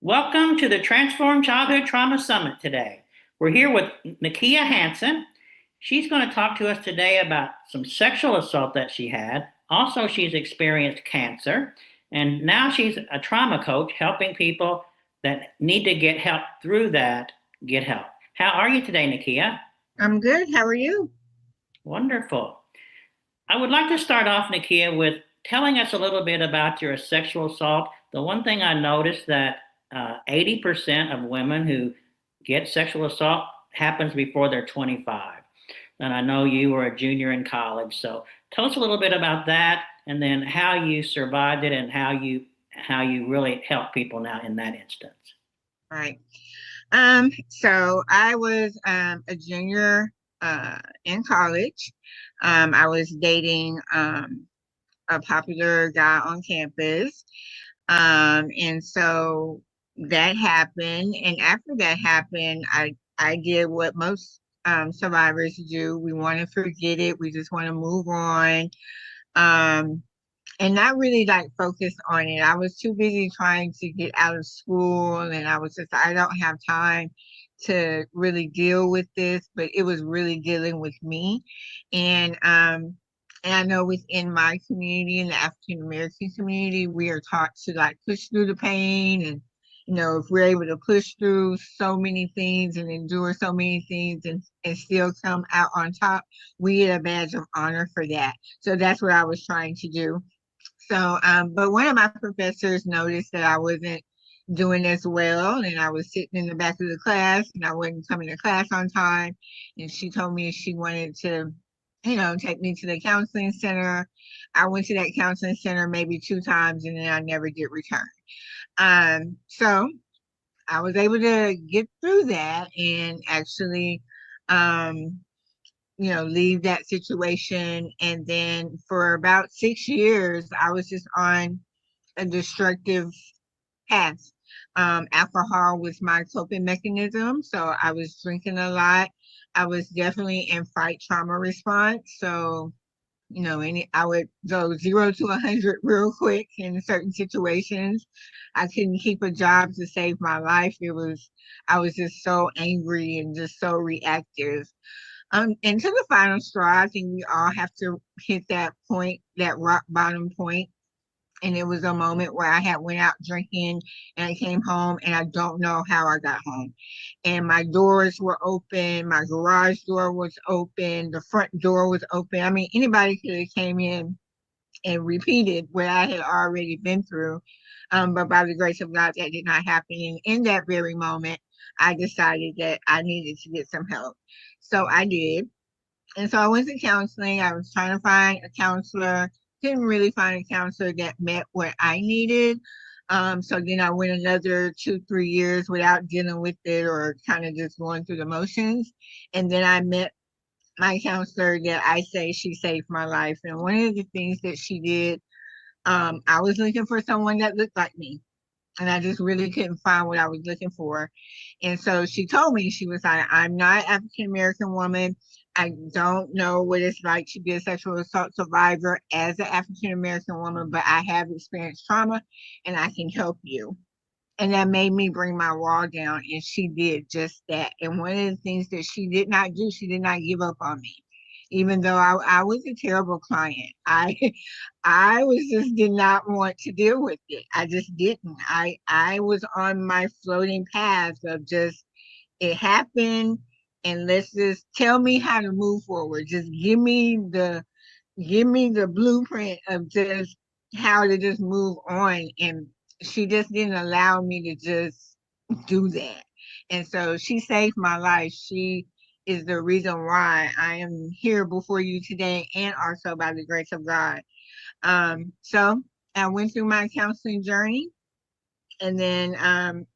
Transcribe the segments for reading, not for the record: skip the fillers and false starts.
Welcome to the Transform Childhood Trauma Summit today. We're here with Nakia Hanson. She's going to talk to us today about some sexual assault that she had. Also, she's experienced cancer, and now she's a trauma coach helping people that need to get help through that get help. How are you today, Nakia? I'm good. How are you? Wonderful. I would like to start off, Nakia, with telling us a little bit about your sexual assault. The one thing I noticed that 80% of women who get sexual assault happens before they're 25. And I know you were a junior in college, so tell us a little bit about that, and then how you survived it, and how you really help people now in that instance. Right. So I was a junior in college. I was dating a popular guy on campus. And so that happened. And after that happened, I did what most survivors do. We want to forget it. We just want to move on. Um, and not really like focus on it. I was too busy trying to get out of school, and I don't have time to really deal with this, but it was really dealing with me. And I know within my community, in the African American community, we are taught to like push through the pain, and if we're able to push through so many things and endure so many things and still come out on top, we get a badge of honor for that. So that's what I was trying to do. So, but one of my professors noticed that I wasn't doing as well, and I was sitting in the back of the class, and I wasn't coming to class on time. And she told me she wanted to, take me to the counseling center. I went to that counseling center maybe two times, and then I never did return. So I was able to get through that and actually, um, leave that situation. And then for about 6 years, I was just on a destructive path. Alcohol was my coping mechanism. So I was drinking a lot. I was definitely in fight trauma response. So, I would go 0 to 100 real quick in certain situations. I couldn't keep a job to save my life. I was just so angry and just so reactive. And to the final straw, I think we all have to hit that point, that rock bottom point. And it was a moment where I had went out drinking and I came home and I don't know how I got home. And my doors were open, my garage door was open, the front door was open. I mean, anybody could have came in and repeated what I had already been through. But by the grace of God, that did not happen. And in that very moment, I decided that I needed to get some help. So I did. And so I went to counseling. I was trying to find a counselor, couldn't really find a counselor that met what I needed. So then I went another 2, 3 years without dealing with it or kind of just going through the motions. And then I met my counselor that I say she saved my life. And one of the things that she did, I was looking for someone that looked like me. And I just really couldn't find what I was looking for. And so she told me, she was like, I'm not an African American woman. I don't know what it's like to be a sexual assault survivor as an African American woman, but I have experienced trauma and I can help you. And that made me bring my wall down. And she did just that. And one of the things that she did not do, she did not give up on me. Even though I was a terrible client. I was just did not want to deal with it. I just didn't. I was on my floating path of just it happened and let's just tell me how to move forward. Just give me the blueprint of just how to just move on. And she just didn't allow me to just do that. And so she saved my life. She is the reason why I am here before you today and also by the grace of God. So I went through my counseling journey, and then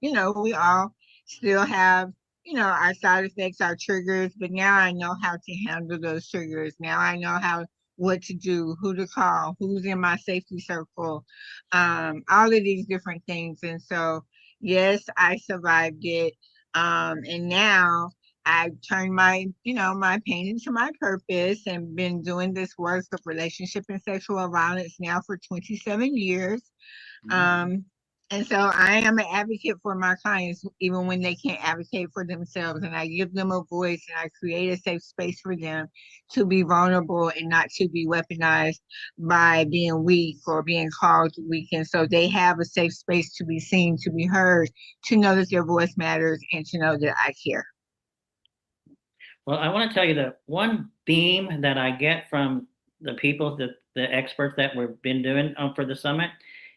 we all still have our side effects, our triggers, but now I know how to handle those triggers. Now I know how what to do, who to call, who's in my safety circle, all of these different things. And so yes, I survived it. And now I've turned my pain into my purpose and been doing this work of relationship and sexual violence now for 27 years. Mm-hmm. Um, And so I am an advocate for my clients, even when they can't advocate for themselves. And I give them a voice and I create a safe space for them to be vulnerable and not to be weaponized by being weak or being called weak. And so they have a safe space to be seen, to be heard, to know that their voice matters, and to know that I care. Well, I want to tell you the one theme that I get from the people, the experts that we've been doing for the summit,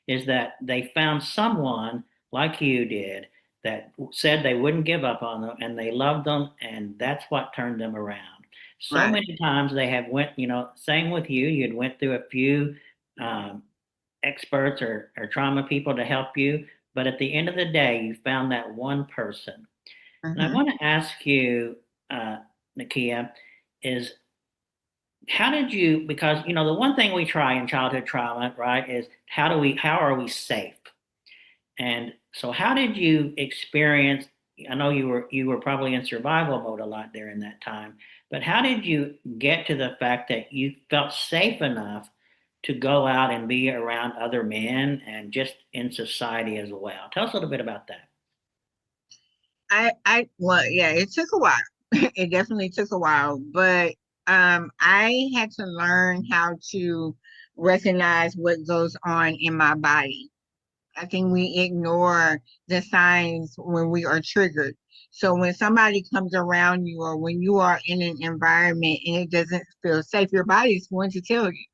is that they found someone like you did that said they wouldn't give up on them and they loved them, and that's what turned them around. So Right. many times they have went, same with you, you'd went through a few um, experts or trauma people to help you, but at the end of the day, you found that one person. And I Mm-hmm. want to ask you, uh, Nakia, is how did you, because the one thing we try in childhood trauma, right, is how are we safe? And so how did you experience, I know you were probably in survival mode a lot during that time, but how did you get to the fact that you felt safe enough to go out and be around other men and just in society as well? Tell us a little bit about that. Well, yeah, it took a while. It definitely took a while, but I had to learn how to recognize what goes on in my body. I think we ignore the signs when we are triggered. So when somebody comes around you or when you are in an environment and it doesn't feel safe, your body is going to tell you.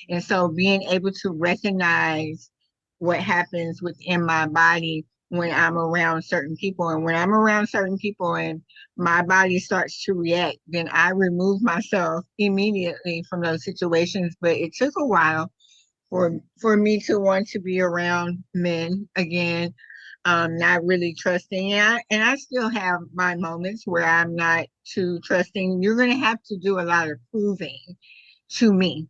And so being able to recognize what happens within my body when I'm around certain people, and when I'm around certain people and my body starts to react, then I remove myself immediately from those situations. But it took a while for me to want to be around men again, not really trusting. And I still have my moments where I'm not too trusting. You're going to have to do a lot of proving to me,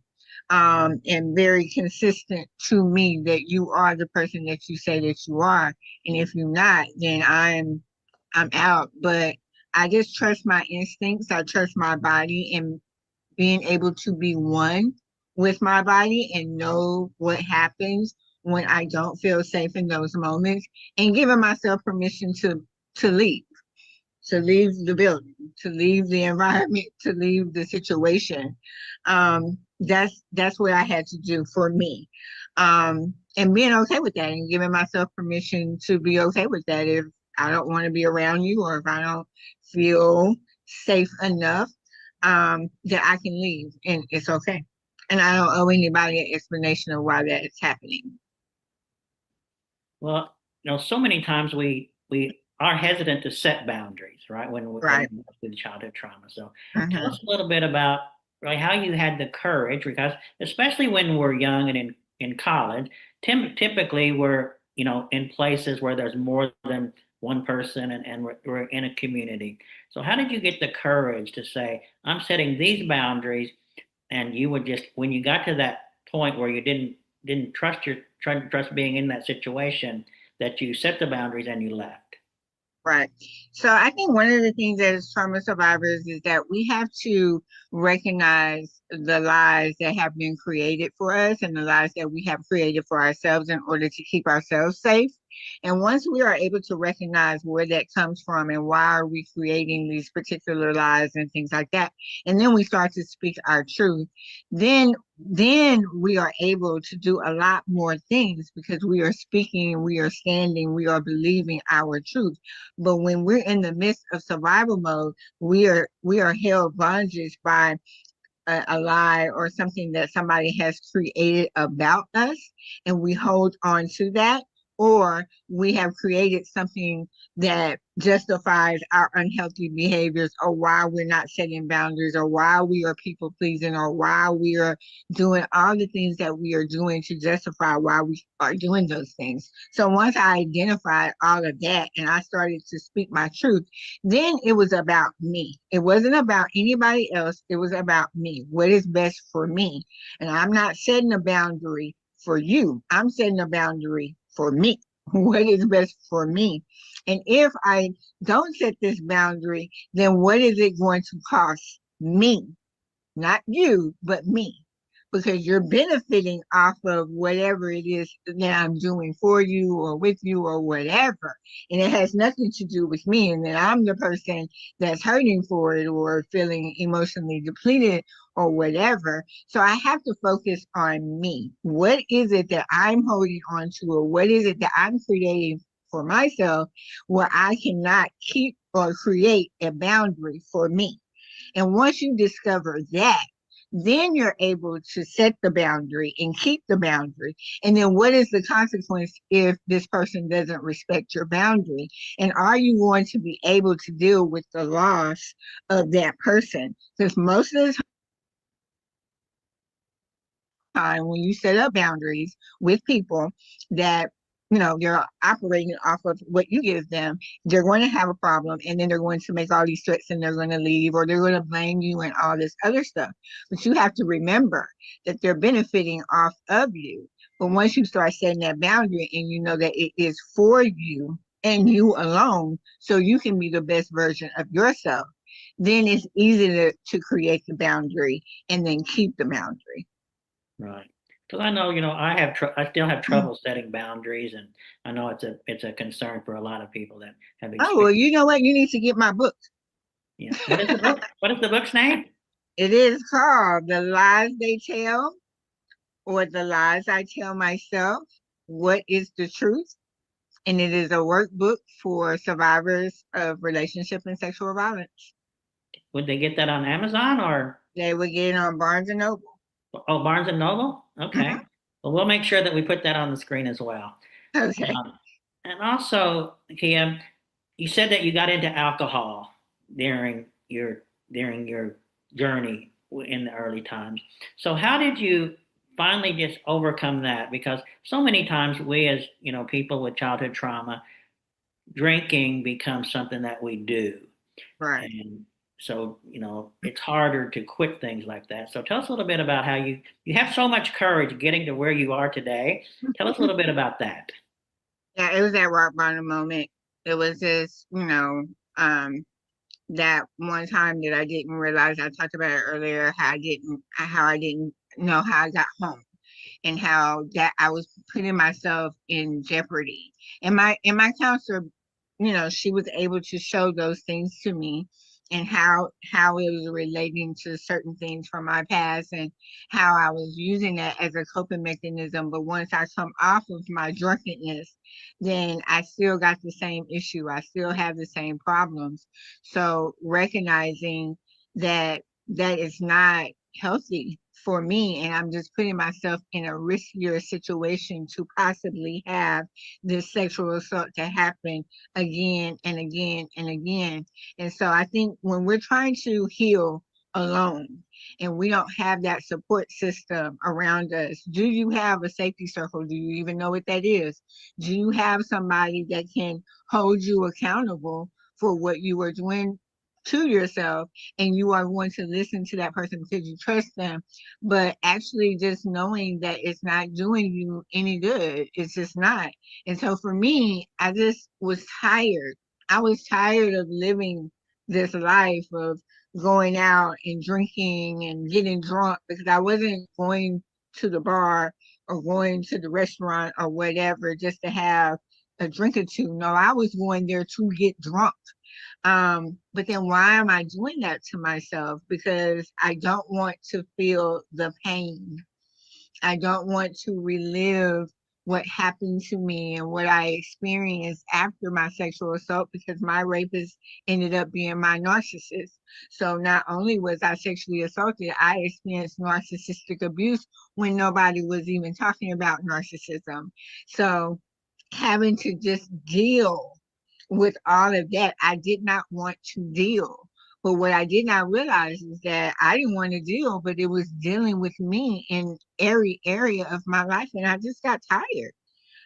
and very consistent to me that you are the person that you say that you are. And if you're not, then I'm out. But I just trust my instincts. I trust my body, and being able to be one with my body and know what happens when I don't feel safe in those moments, and giving myself permission to leave, to leave the building, to leave the environment, to leave the situation. That's what I had to do for me. And being okay with that and giving myself permission to be okay with that if I don't want to be around you or if I don't feel safe enough, that I can leave and it's okay. And I don't owe anybody an explanation of why that is happening. Well, so many times we are hesitant to set boundaries, right? When Right. we go through childhood trauma. So tell Mm-hmm. us a little bit about really how you had the courage, because especially when we're young and in college, typically we're in places where there's more than one person and we're in a community. So how did you get the courage to say, I'm setting these boundaries, and you would just when you got to that point where you didn't trust being in that situation, that you set the boundaries and you left. Right. So I think one of the things as trauma survivors is that we have to recognize the lies that have been created for us and the lies that we have created for ourselves in order to keep ourselves safe. And once we are able to recognize where that comes from and why are we creating these particular lies and things like that, and then we start to speak our truth, then we are able to do a lot more things because we are speaking, we are standing, we are believing our truth. But when we're in the midst of survival mode, we are held bondage by a lie or something that somebody has created about us, and we hold on to that, or we have created something that justifies our unhealthy behaviors, or why we're not setting boundaries, or why we are people pleasing, or why we are doing all the things that we are doing to justify why we are doing those things. So once I identified all of that and I started to speak my truth, then it was about me. It wasn't about anybody else. It was about me. What is best for me? And I'm not setting a boundary for you. I'm setting a boundary for me. What is best for me? And if I don't set this boundary, then what is it going to cost me? Not you, but me. because you're benefiting off of whatever it is that I'm doing for you or with you or whatever. And it has nothing to do with me. And then I'm the person that's hurting for it or feeling emotionally depleted or whatever. So I have to focus on me. What is it that I'm holding on to, or what is it that I'm creating for myself where I cannot keep or create a boundary for me? And once you discover that, then you're able to set the boundary and keep the boundary. And then what is the consequence if this person doesn't respect your boundary? And are you going to be able to deal with the loss of that person? Because most of the time when you set up boundaries with people that you're operating off of what you give them, they're going to have a problem, and then they're going to make all these threats and they're going to leave, or they're going to blame you and all this other stuff. But you have to remember that they're benefiting off of you. But once you start setting that boundary and you know that it is for you and you alone, so you can be the best version of yourself, then it's easy to create the boundary and then keep the boundary. Right. Because I know, I still have trouble setting boundaries, and I know it's a concern for a lot of people that have Oh, well, experienced. you know what? You need to get my book. Yeah. What is the book? What is the book's name? It is called The Lies They Tell, or The Lies I Tell Myself. What is the Truth? And it is a workbook for survivors of relationship and sexual violence. Would they get that on Amazon or They will get it on Barnes and Noble. Barnes and Noble? Mhm. Okay. Well, we'll make sure that we put that on the screen as well. Okay. And also, Kia, you said that you got into alcohol during your during your journey in the early times. So how did you finally just overcome that? Because so many times we, as people with childhood trauma, drinking becomes something that we do, Right. and so it's harder to quit things like that. So tell us a little bit about how you have so much courage getting to where you are today. Tell us a little bit about that. Yeah, it was that rock bottom moment. It was just, that one time that I didn't realize. I talked about it earlier, how I didn't know how I got home, and how that I was putting myself in jeopardy. And my counselor, she was able to show those things to me, and how it was relating to certain things from my past, and how I was using that as a coping mechanism. But once I come off of my drunkenness, then I still got the same issue. I still have the same problems. So recognizing that that is not healthy for me, and I'm just putting myself in a riskier situation to possibly have this sexual assault to happen again and again and again. And so I think when we're trying to heal alone and we don't have that support system around us, do you have a safety circle? Do you even know what that is? Do you have somebody that can hold you accountable for what you are doing to yourself, and you are going to listen to that person because you trust them, but actually just knowing that it's not doing you any good? It's just not. And so for me, I just was tired. I was tired of living this life of going out and drinking and getting drunk, because I wasn't going to the bar or going to the restaurant or whatever just to have a drink or two. No, I was going there to get drunk. But then why am I doing that to myself? Because I don't want to feel the pain. I don't want to relive what happened to me and what I experienced after my sexual assault, because my rapist ended up being my narcissist. So not only was I sexually assaulted, I experienced narcissistic abuse when nobody was even talking about narcissism. So having to just deal with all of that, I did not want to deal. But what I did not realize is that I didn't want to deal, but it was dealing with me in every area of my life. And I just got tired.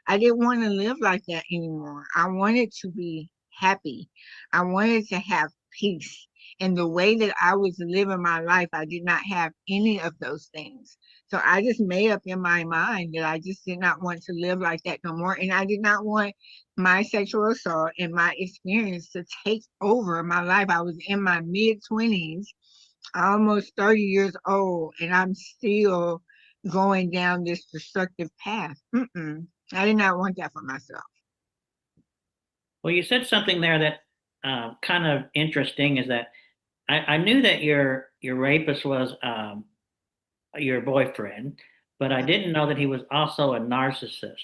I didn't want to live like that anymore. I wanted to be happy. I wanted to have peace. And the way that I was living my life, I did not have any of those things. So I just made up in my mind that I just did not want to live like that no more. And I did not want my sexual assault and my experience to take over my life. I was in my mid 20s, almost 30 years old, and I'm still going down this destructive path. I did not want that for myself. Well, you said something there that kind of interesting is that I knew that your rapist was your boyfriend, but I didn't know that he was also a narcissist.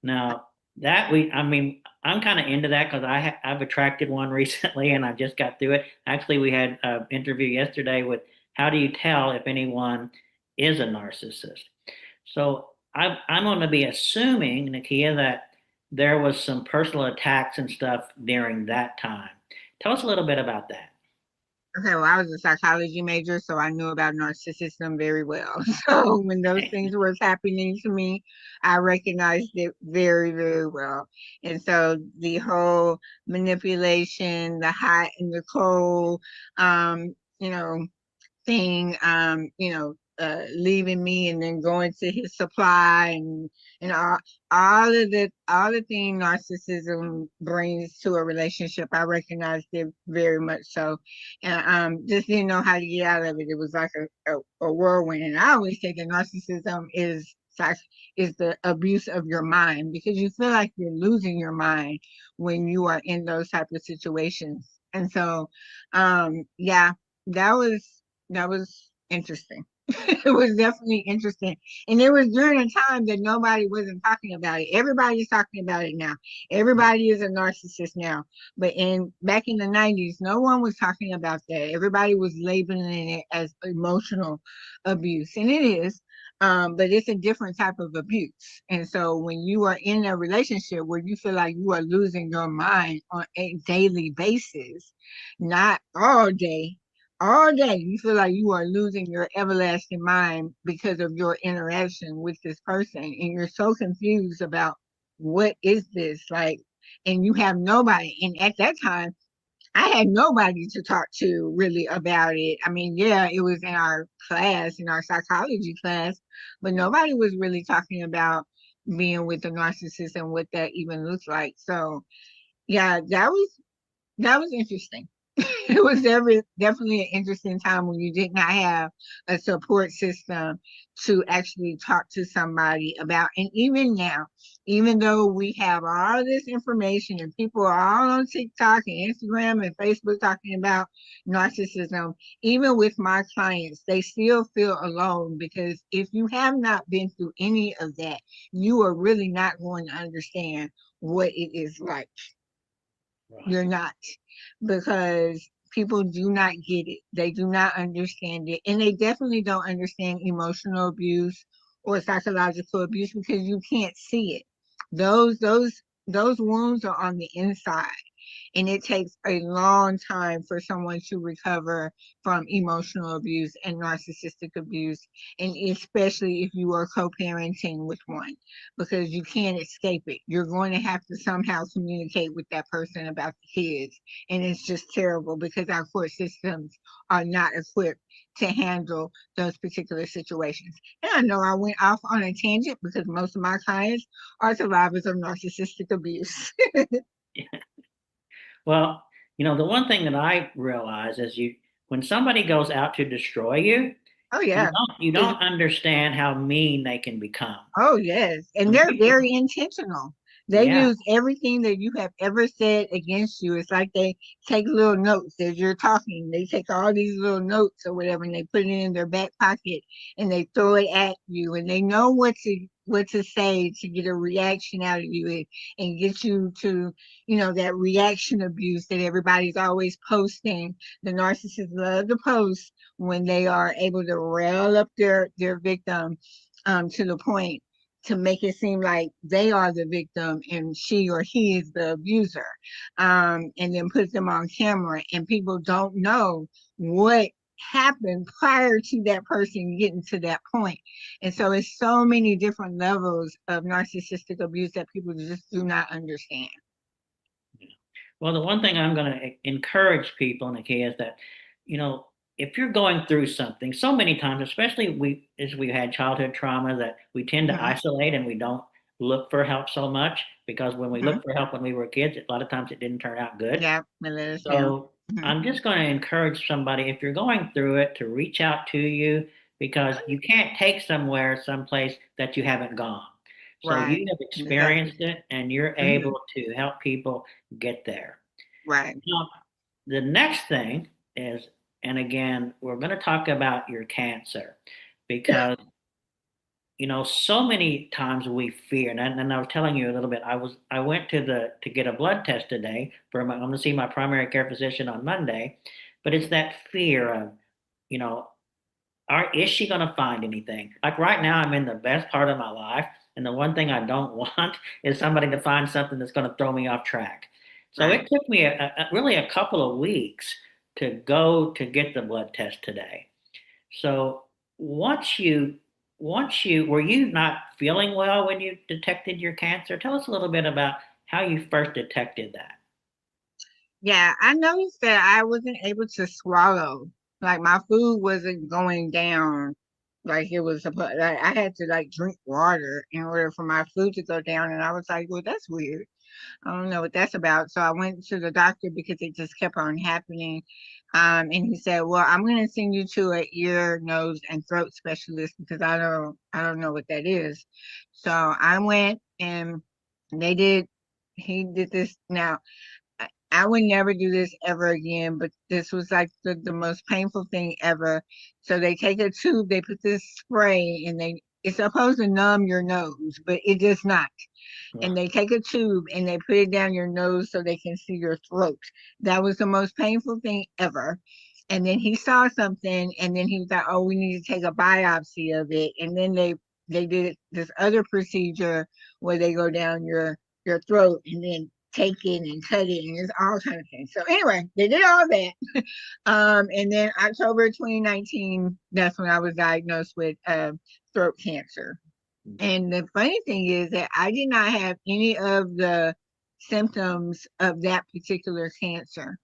Now I mean, I'm kind of into that because I've attracted one recently, and I just got through it. Actually, we had an interview yesterday with how do you tell if anyone is a narcissist. So I'm going to be assuming, Nakia, that there was some personal attacks and stuff during that time. Tell us a little bit about that. Okay, well, I was a psychology major, so I knew about narcissism very well. So when those things were happening to me, I recognized it very, very well. And so the whole manipulation, the hot and the cold, you know, thing, leaving me and then going to his supply and all the thing narcissism brings to a relationship. I recognized it very much so, and just didn't know how to get out of it. It was like a whirlwind, and I always say that narcissism is the abuse of your mind because you feel like you're losing your mind when you are in those type of situations. And so, yeah, that was that was interesting. It was definitely interesting. And it was during a time that nobody wasn't talking about it. Everybody's talking about it now. Everybody is a narcissist now. But in back in the 90s, no one was talking about that. Everybody was labeling it as emotional abuse. And it is. But it's a different type of abuse. And so when you are in a relationship where you feel like you are losing your mind on a daily basis, not all day you feel like you are losing your everlasting mind because of your interaction with this person and you're so confused about what is this like, and you have nobody, and at that time I had nobody to talk to really about it. I mean, yeah, it was in our class, in our psychology class, but nobody was really talking about being with a narcissist and what that even looks like. So yeah, that was interesting. It was definitely an interesting time when you did not have a support system to actually talk to somebody about. And even now, even though we have all this information and people are all on TikTok and Instagram and Facebook talking about narcissism, even with my clients, they still feel alone because if you have not been through any of that, you are really not going to understand what it is like. Right. You're not, because people do not get it. They do not understand it. And they definitely don't understand emotional abuse or psychological abuse because you can't see it. Those wounds are on the inside. And it takes a long time for someone to recover from emotional abuse and narcissistic abuse, and especially if you are co-parenting with one, because you can't escape it. You're going to have to somehow communicate with that person about the kids, and it's just terrible because our court systems are not equipped to handle those particular situations. And I know I went off on a tangent because most of my clients are survivors of narcissistic abuse. Well, the one thing that I realize is when somebody goes out to destroy you, Oh you yeah. don't you It's don't understand how mean they can become. Oh, yes. And When they're people, very intentional. They yeah, use everything that you have ever said against you. It's like they take little notes as you're talking. They take all these little notes or whatever and they put it in their back pocket and they throw it at you, and they know what to say to get a reaction out of you, and get you to, that reaction abuse that everybody's always posting. The narcissists love to post when they are able to rail up their victim, to the point to make it seem like they are the victim and she or he is the abuser, and then put them on camera, and people don't know what happened prior to that person getting to that point. And so it's so many different levels of narcissistic abuse that people just do not understand. well, the one thing I'm going to encourage people, Nikki, is that, you know, if you're going through something, so many times, especially as we had childhood trauma, that we tend to Hmm. isolate and we don't look for help so much because when we Hmm. looked for help when we were kids, a lot of times it didn't turn out good. Yeah, and let us down. So Hmm. I'm just going to encourage somebody, if you're going through it, to reach out to you because you can't take someplace that you haven't gone. So you Right. have Exactly. experienced it and you're Hmm. able to help people get there. Right. Now, the next thing is, and again, we're going to talk about your cancer because so many times we fear, and I was telling you a little bit. I went to get a blood test today I'm going to see my primary care physician on Monday, but it's that fear of, you know, is she going to find anything? Like right now, I'm in the best part of my life, and the one thing I don't want is somebody to find something that's going to throw me off track. So Right. it took me really a couple of weeks to go to get the blood test today. So once you, were you not feeling well when you detected your cancer? Tell us a little bit about how you first detected that. Yeah, I noticed that I wasn't able to swallow. Like my food wasn't going down like it was supposed. Like I had to like drink water in order for my food to go down, and I was like, "Well, that's weird. I don't know what that's about." So I went to the doctor because it just kept on happening. And he said, "Well, I'm going to send you to an ear, nose, and throat specialist because I don't know what that is." So I went and they did. He did this now. I would never do this ever again, but this was like the most painful thing ever. So they take a tube, they put this spray, and it's supposed to numb your nose, but it does not. Ugh. And they take a tube and they put it down your nose so they can see your throat. That was the most painful thing ever. And then he saw something, and then he was like, "Oh, we need to take a biopsy of it." And then they did this other procedure where they go down your throat and then take it and cut it, and it's all kind of things. So anyway, they did all that. And then October 2019, that's when I was diagnosed with throat cancer. And the funny thing is that I did not have any of the symptoms of that particular cancer.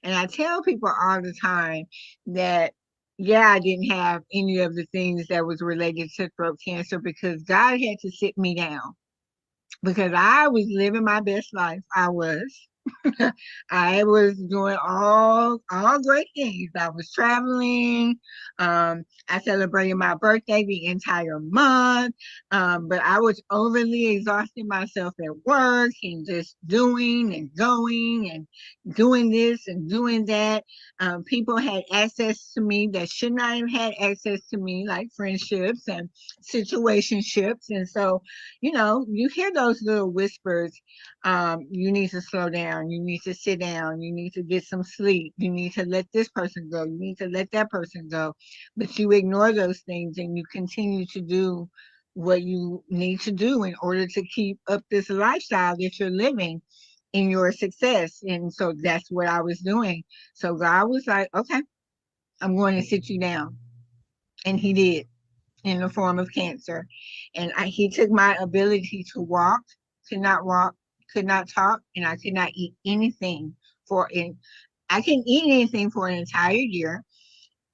And I tell people all the time that, yeah, I didn't have any of the things that was related to throat cancer because God had to sit me down because I was living my best life. I was. I was doing all great things. I was traveling. I celebrated my birthday the entire month. But I was overly exhausting myself at work and just doing and going and doing this and doing that. People had access to me that should not have had access to me, like friendships and situationships. And so, you hear those little whispers. You need to slow down. You need to sit down. You need to get some sleep. You need to let this person go. You need to let that person go. But you ignore those things and you continue to do what you need to do in order to keep up this lifestyle that you're living in your success. And so that's what I was doing. So God was like, "Okay, I'm going to sit you down." And He did in the form of cancer. And he took my ability to walk, could not talk, and I could not eat anything for it. I couldn't eat anything for an entire year.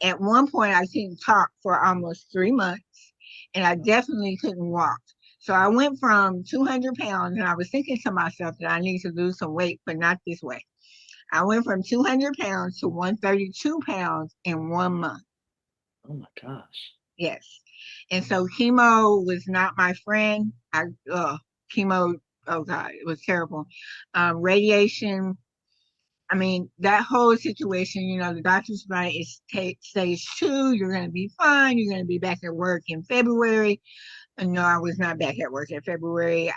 At one point, I couldn't talk for almost 3 months, and I definitely couldn't walk. So I went from 200 pounds, and I was thinking to myself that I need to lose some weight, but not this way. I went from 200 pounds to 132 pounds in 1 month. Oh my gosh. Yes. And so chemo was not my friend. Chemo, oh God, it was terrible. Radiation, I mean, that whole situation, the doctor's like, it's stage 2, you're going to be fine. You're going to be back at work in February. And no, I was not back at work in February.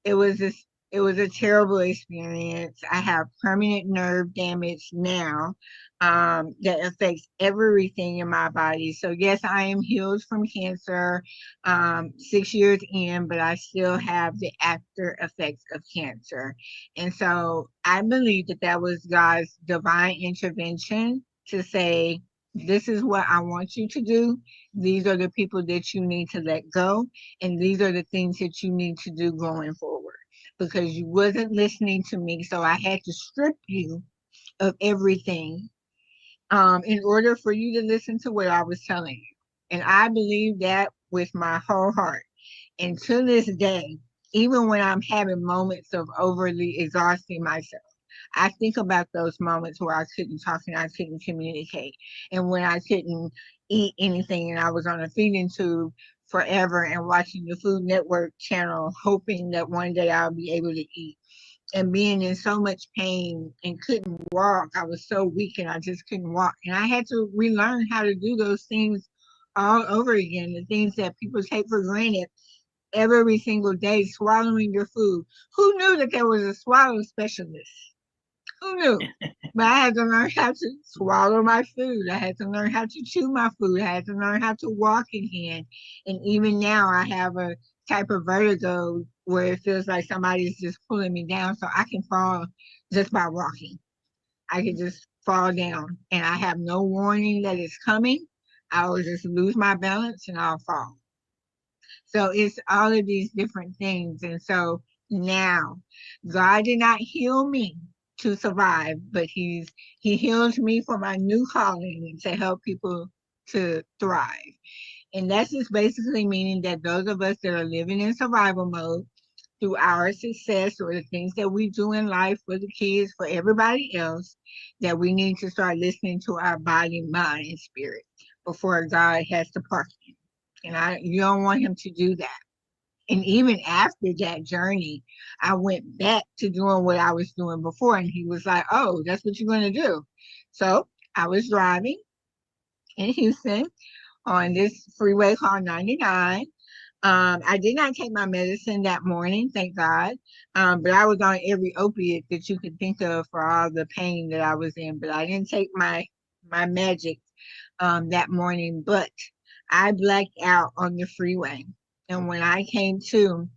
It was this it was a terrible experience. I have permanent nerve damage now, that affects everything in my body. So yes, I am healed from cancer, 6 years in, but I still have the after effects of cancer. And so I believe that that was God's divine intervention to say, "This is what I want you to do. These are the people that you need to let go, and these are the things that you need to do going forward because you wasn't listening to me. So I had to strip you of everything, in order for you to listen to what I was telling you." And I believe that with my whole heart. And to this day, even when I'm having moments of overly exhausting myself, I think about those moments where I couldn't talk and I couldn't communicate, and when I couldn't eat anything and I was on a feeding tube forever and watching the Food Network channel, hoping that one day I'll be able to eat, and being in so much pain and couldn't walk. I was so weak and I just couldn't walk. And I had to relearn how to do those things all over again, the things that people take for granted every single day, swallowing your food. Who knew that there was a swallow specialist? Who knew? But I had to learn how to swallow my food. I had to learn how to chew my food. I had to learn how to walk again. And even now, I have a type of vertigo where it feels like somebody's just pulling me down. So I can fall just by walking. I can just fall down, and I have no warning that it's coming. I will just lose my balance and I'll fall. So it's all of these different things. And so now God did not heal me to survive, but he heals me for my new calling and to help people to thrive. And that's just basically meaning that those of us that are living in survival mode through our success or the things that we do in life for the kids, for everybody else, that we need to start listening to our body, mind, and spirit before God has to park you. And you don't want him to do that. And even after that journey, I went back to doing what I was doing before. And he was like, "Oh, that's what you're going to do." So I was driving in Houston on this freeway called 99. I did not take my medicine that morning, thank God. But I was on every opiate that you could think of for all the pain that I was in. But I didn't take my magic that morning. But I blacked out on the freeway. And when I came to,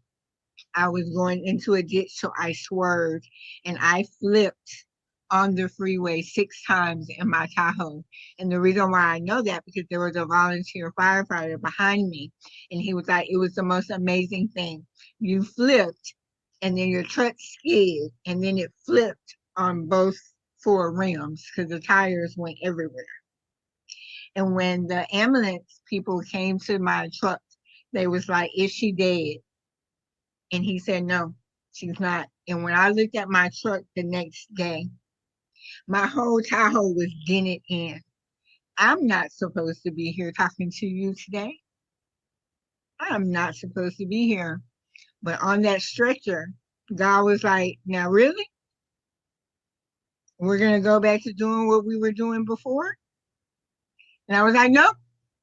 I was going into a ditch, so I swerved and I flipped on the freeway 6 times in my Tahoe. And the reason why I know that because there was a volunteer firefighter behind me, and he was like, "It was the most amazing thing. You flipped, and then your truck skid, and then it flipped on both four rims because the tires went everywhere." And when the ambulance people came to my truck, they was like, "Is she dead?" And he said, "No, she's not." And when I looked at my truck the next day, my whole Tahoe was dented in. I'm not supposed to be here talking to you today. I'm not supposed to be here. But on that stretcher, God was like, "Now, really? We're going to go back to doing what we were doing before?" And I was like, "Nope,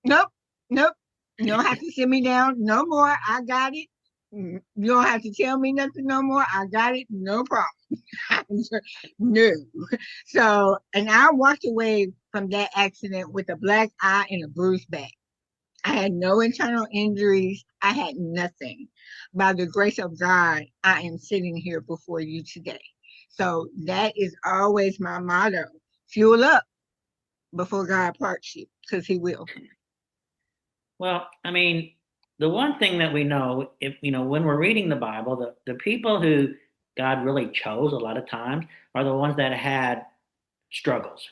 nope, nope. You don't have to sit me down no more. I got it. You don't have to tell me nothing no more. I got it. No problem." No. So, and I walked away from that accident with a black eye and a bruised back. I had no internal injuries. I had nothing. By the grace of God, I am sitting here before you today. So that is always my motto. Fuel up before God parts you, because he will. Well, I mean, the one thing that we know, if when we're reading the Bible, the people who God really chose a lot of times are the ones that had struggles,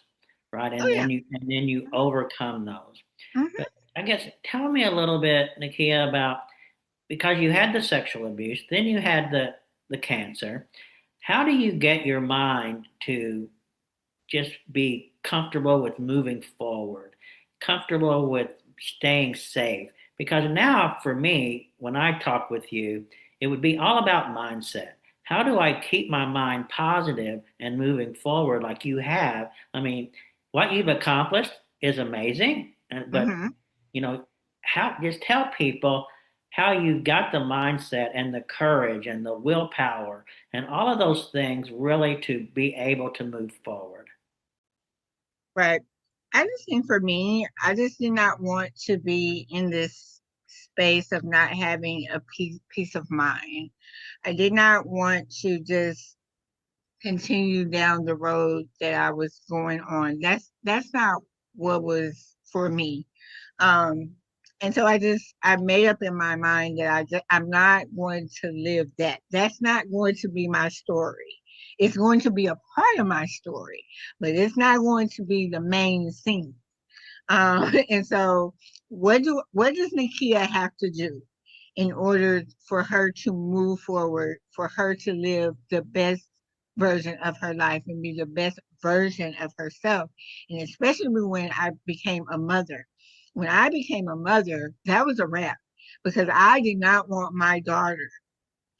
right? Oh, yeah. And then you overcome those. Mhm. But I guess tell me a little bit, Nakia, about because you had the sexual abuse, then you had the cancer. How do you get your mind to just be comfortable with moving forward, comfortable with staying safe? Because now, for me, when I talk with you, it would be all about mindset. How do I keep my mind positive and moving forward like you have? I mean, what you've accomplished is amazing, but Mhm. you know, how just tell people how you got the mindset and the courage and the willpower and all of those things really to be able to move forward. Right. I just think for me, I just did not want to be in this space of not having a peace of mind. I did not want to just continue down the road that I was going on. That's not what was for me. Um, and so I made up in my mind that I'm not going to live that. That's not going to be my story. It's going to be a part of my story, but it's not going to be the main thing. And so what does Nakia have to do in order for her to move forward, for her to live the best version of her life and be the best version of herself. And especially when I became a mother. When I became a mother, that was a wrap because I did not want my daughter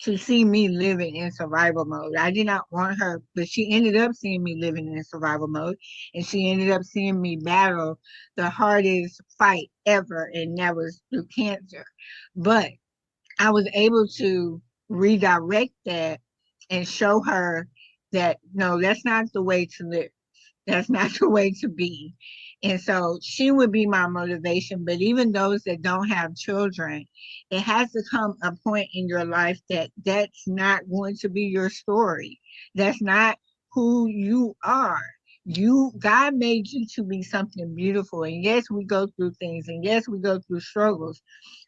to see me living in survival mode. I did not want her, but she ended up seeing me living in survival mode, and she ended up seeing me battle the hardest fight ever, and that was through cancer. But I was able to redirect that and show her that no, that's not the way to live. That's not the way to be. And so she would be my motivation. But even those that don't have children, it has to come a point in your life that that's not going to be your story. That's not who you are. God made you to be something beautiful. And yes, we go through things, and yes, we go through struggles,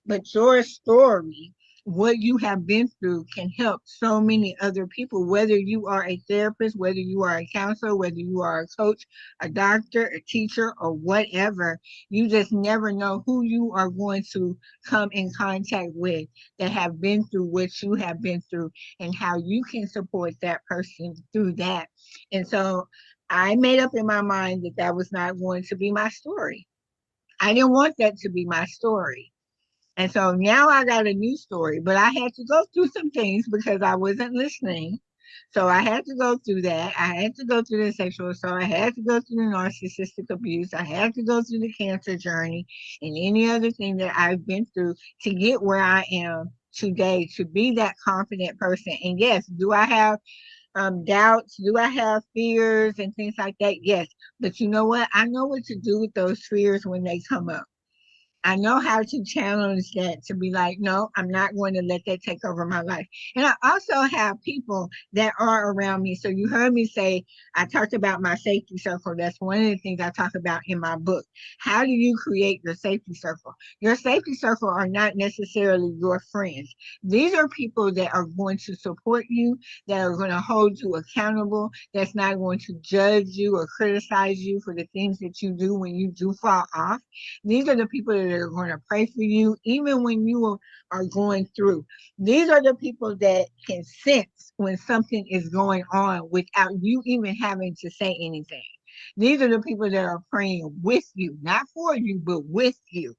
but your story, what you have been through, can help so many other people, whether you are a therapist, whether you are a counselor, whether you are a coach, a doctor, a teacher, or whatever. You just never know who you are going to come in contact with that have been through what you have been through, and how you can support that person through that. And so I made up in my mind that that was not going to be my story. I didn't want that to be my story. And so now I got a new story, but I had to go through some things because I wasn't listening. So I had to go through that. I had to go through the sexual assault. I had to go through the narcissistic abuse. I had to go through the cancer journey and any other thing that I've been through to get where I am today, to be that confident person. And yes, do I have doubts? Do I have fears and things like that? Yes. But you know what? I know what to do with those fears when they come up. I know how to challenge that to be like, no, I'm not going to let that take over my life. And I also have people that are around me. So you heard me say, I talked about my safety circle. That's one of the things I talk about in my book. How do you create your safety circle? Your safety circle are not necessarily your friends. These are people that are going to support you, that are going to hold you accountable, that's not going to judge you or criticize you for the things that you do when you do fall off. These are the people that are going to pray for you even when you are going through. These are the people that can sense when something is going on without you even having to say anything. These are the people that are praying with you, not for you, but with you.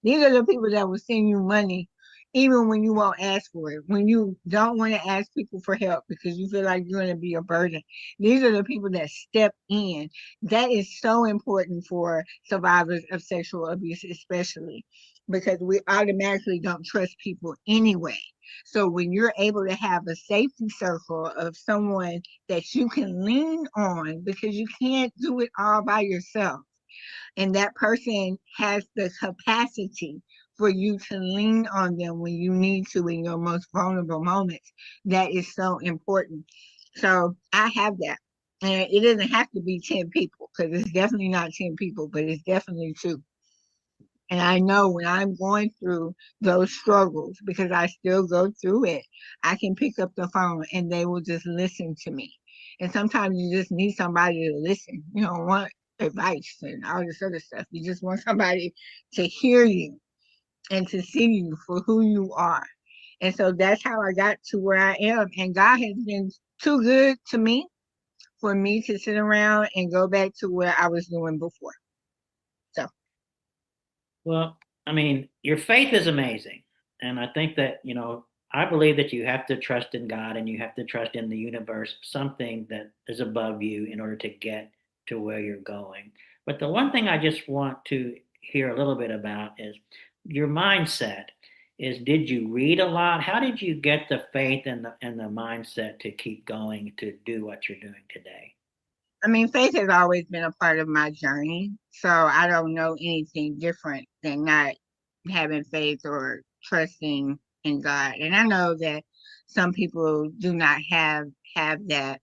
These are the people that will send you money even when you won't ask for it, when you don't want to ask people for help because you feel like you're going to be a burden. These are the people that step in. That is so important for survivors of sexual abuse, especially because we automatically don't trust people anyway. So when you're able to have a safety circle of someone that you can lean on because you can't do it all by yourself, and that person has the capacity for you to lean on them when you need to in your most vulnerable moments. That is so important. So I have that. And it doesn't have to be 10 people because it's definitely not 10 people, but it's definitely two. And I know when I'm going through those struggles, because I still go through it, I can pick up the phone and they will just listen to me. And sometimes you just need somebody to listen. You don't want advice and all this other stuff. You just want somebody to hear you and to see you for who you are. And so that's how I got to where I am. And God has been too good to me for me to sit around and go back to where I was doing before. So Well, I mean, your faith is amazing. And I think that, I believe that you have to trust in God and you have to trust in the universe, something that is above you in order to get to where you're going. But the one thing I just want to hear a little bit about is your mindset. Is did you read a lot? How did you get the faith and the mindset to keep going to do what you're doing today? I mean, faith has always been a part of my journey. So I don't know anything different than not having faith or trusting in God. And I know that some people do not have that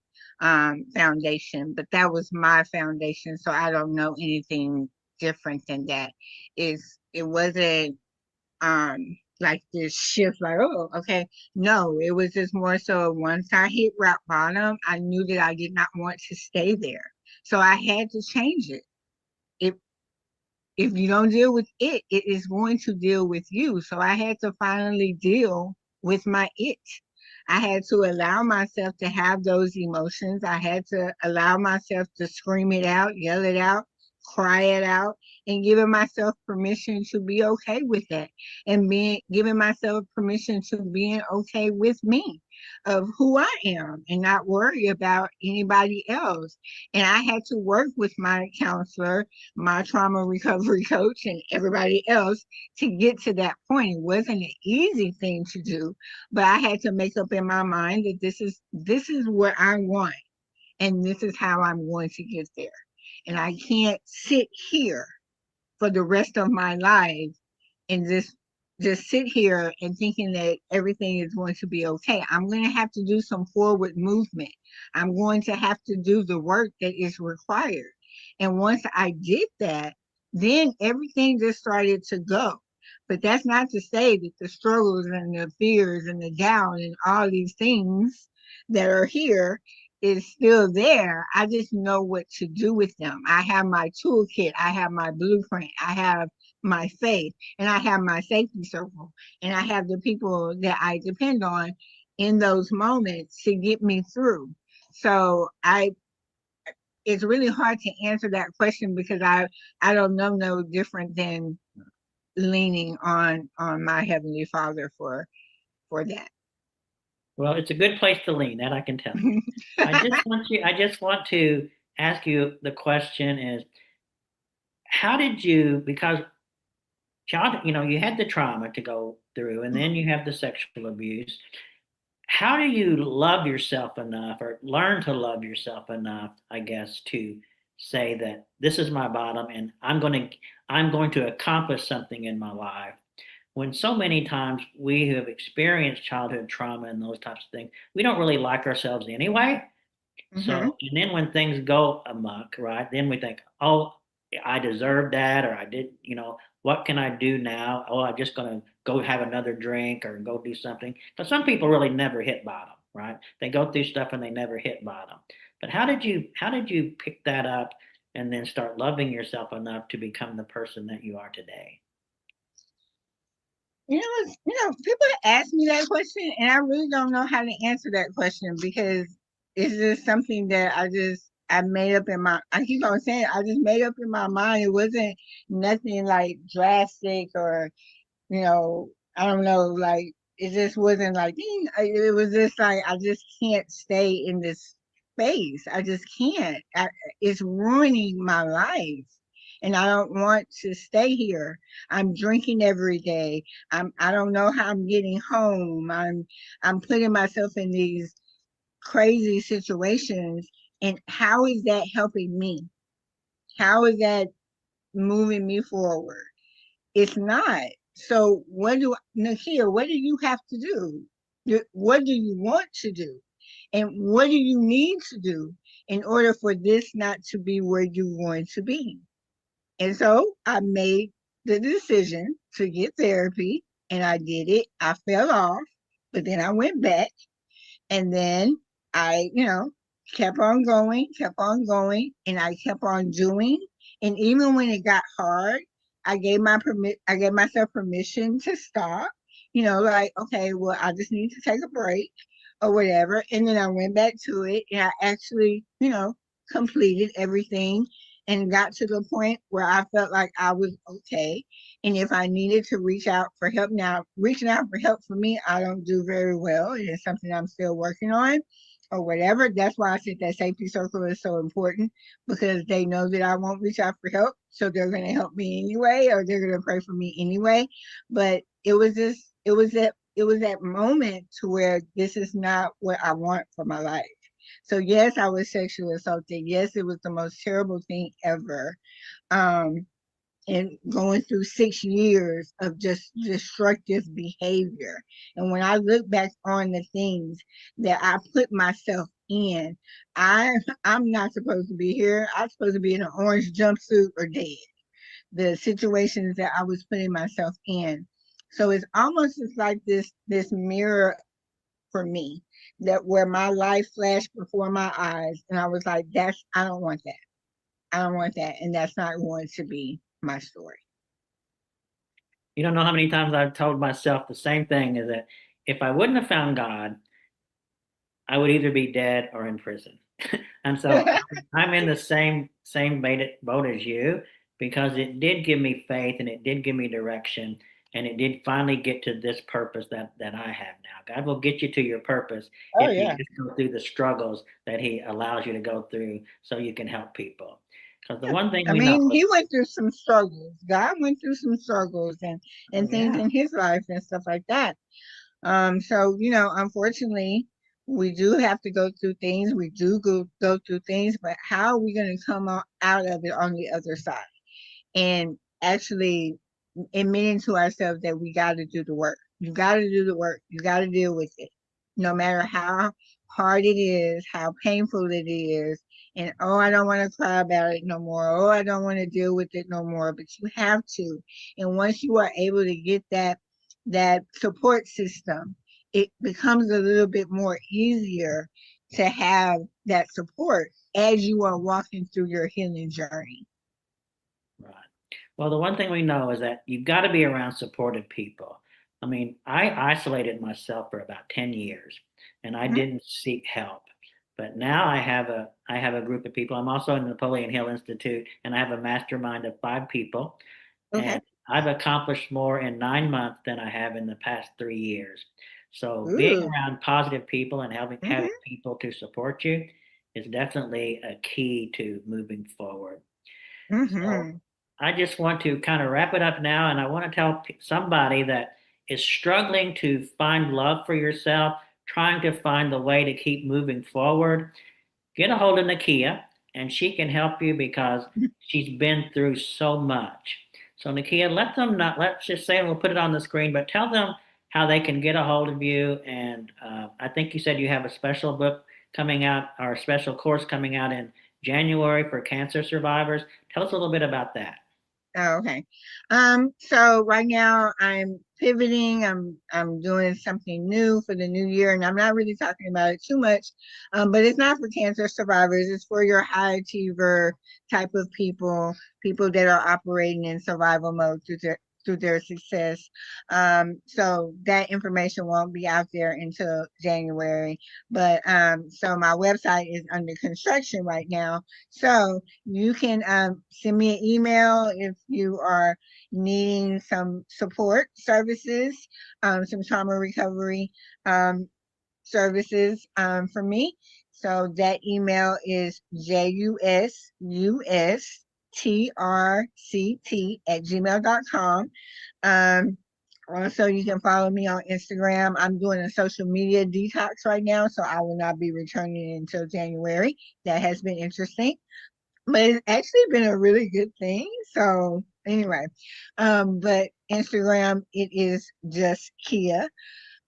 foundation, but that was my foundation. So I don't know anything different than that. It wasn't like this shift, like, oh, okay. No, it was just more so once I hit rock bottom, I knew that I did not want to stay there. So I had to change it. If if you don't deal with it, it is going to deal with you. So I had to finally deal with my it. I had to allow myself to have those emotions. I had to allow myself to scream it out, yell it out, cry it out, and giving myself permission to be okay with that, and being giving myself permission to being okay with me, of who I am, and not worry about anybody else. And I had to work with my counselor, my trauma recovery coach, and everybody else to get to that point. It wasn't an easy thing to do, but I had to make up in my mind that this is what I want, and this is how I'm going to get there. And I can't sit here for the rest of my life and just sit here and thinking that everything is going to be okay. I'm going to have to do some forward movement. I'm going to have to do the work that is required. And once I did that, then everything just started to go. But that's not to say that the struggles and the fears and the doubt and all these things that are here is still there. I just know what to do with them. I have my toolkit, I have my blueprint, I have my faith, and I have my safety circle, and I have the people that I depend on in those moments to get me through. So I it's really hard to answer that question because I don't know no different than leaning on my heavenly Father for that. Well, it's a good place to lean, that I can tell you. I just want to ask you the question is, how did you, because child, you had the trauma to go through and then you have the sexual abuse. How do you love yourself enough or learn to love yourself enough, I guess, to say that this is my bottom and I'm going to accomplish something in my life when so many times we have experienced childhood trauma and those types of things, we don't really like ourselves anyway. Hmm. So, and then when things go amok, right, then we think, oh, I deserve that, or I did, what can I do now? Oh, I'm just going to go have another drink or go do something. But some people really never hit bottom, right? They go through stuff and they never hit bottom. But how did you pick that up and then start loving yourself enough to become the person that you are today? People ask me that question, and I really don't know how to answer that question because it's just something that I made up in my. I keep on saying I just made up in my mind. It wasn't nothing like drastic or I don't know, like it just wasn't like it was just like I just can't stay in this space. I just can't. It's ruining my life. And I don't want to stay here. I'm drinking every day. I don't know how I'm getting home. I'm putting myself in these crazy situations. And how is that helping me? How is that moving me forward? It's not. So Nakia, what do you have to do? What do you want to do? And what do you need to do in order for this not to be where you want to be? And so I made the decision to get therapy and I did it. I fell off, but then I went back and then I, kept on going, and I kept on doing. And even when it got hard, I gave myself permission to stop. Like, okay, well, I just need to take a break or whatever. And then I went back to it and I actually, completed everything and got to the point where I felt like I was okay. And if I needed to reach out for help now, reaching out for help for me, I don't do very well. It is something I'm still working on or whatever. That's why I said that safety circle is so important because they know that I won't reach out for help. So they're going to help me anyway, or they're going to pray for me anyway. But it was that moment to where this is not what I want for my life. So yes, I was sexually assaulted. Yes, it was the most terrible thing ever. Um, and going through 6 years of just destructive behavior. And when I look back on the things that I put myself in, I'm not supposed to be here. I'm supposed to be in an orange jumpsuit or dead. The situations that I was putting myself in. So it's almost just like this mirror for me that where my life flashed before my eyes and I was like, I don't want that. I don't want that. And that's not going to be my story. You don't know how many times I've told myself the same thing is that if I wouldn't have found God, I would either be dead or in prison. And so I'm in the same boat as you because it did give me faith and it did give me direction and it did finally get to this purpose that I have now. God will get you to your purpose Oh if you yeah. just go through the struggles that He allows you to go through so you can help people. Because the one thing I we know mean, is, he went through some struggles. God went through some struggles oh and things yeah, in his life and stuff like that. So unfortunately, we do have to go through things. We do go through things, but how are we going to come out of it on the other side? And actually admitting to ourselves that we got to do the work. You got to do the work. You got to deal with it, no matter how hard it is, how painful it is. And oh, I don't want to cry about it no more. Oh, I don't want to deal with it no more. But you have to. And once you are able to get that support system, it becomes a little bit more easier to have that support as you are walking through your healing journey. right. Well, the one thing we know is that you've got to be around supportive people. I mean, I isolated myself for about 10 years and I Mhm. didn't seek help. But now I have a group of people. I'm also in the Napoleon Hill Institute and I have a mastermind of 5 people. Okay. And I've accomplished more in 9 months than I have in the past 3 years. So being Ooh. around positive people and having Hmm. people to support you is definitely a key to moving forward. So Hmm. I just want to kind of wrap it up now, and I want to tell somebody that is struggling to find love for yourself, trying to find the way to keep moving forward. Get a hold of Nakia, and she can help you because she's been through so much. So Nakia, let them not. Let's just say, and we'll put it on the screen, but tell them how they can get a hold of you. And I think you said you have a special book coming out, or a special course coming out in January for cancer survivors. Tell us a little bit about that. Oh, okay. So right now I'm pivoting. I'm doing something new for the new year, and I'm not really talking about it too much. But it's not for cancer survivors. It's for your high achiever type of people, people that are operating in survival mode through their success. So that information won't be out there until January. But so my website is under construction right now. So you can send me an email if you are needing some support services, some trauma recovery um, services from me. So that email is jusustrct@gmail.com. Um, Also, you can follow me on Instagram. I'm doing a social media detox right now, so I will not be returning until January. That has been interesting, but it's actually been a really good thing. So anyway, but Instagram, it is just Kia.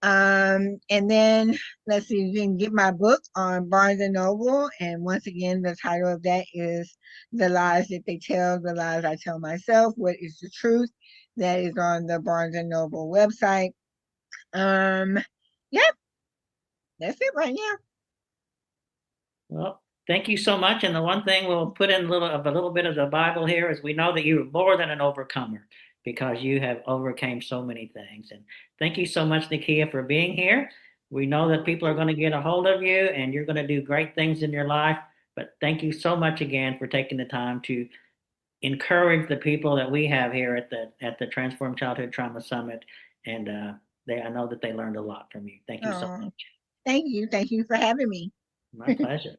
And then let's see, you can get my book on Barnes and Noble. And once again, the title of that is The Lies That They Tell, The Lies I Tell Myself. What is the truth? That is on the Barnes and Noble website. Um, yep, that's it right now. Well, thank you so much. And the one thing we'll put in a little bit of the Bible here is we know that you are more than an overcomer because you have overcame so many things. And thank you so much, Nakia, for being here. We know that people are going to get a hold of you and you're going to do great things in your life. But thank you so much again for taking the time to encourage the people that we have here at the Transform Childhood Trauma Summit. And I know that they learned a lot from you. Thank you so Oh, much. thank you. Thank you for having me. My pleasure.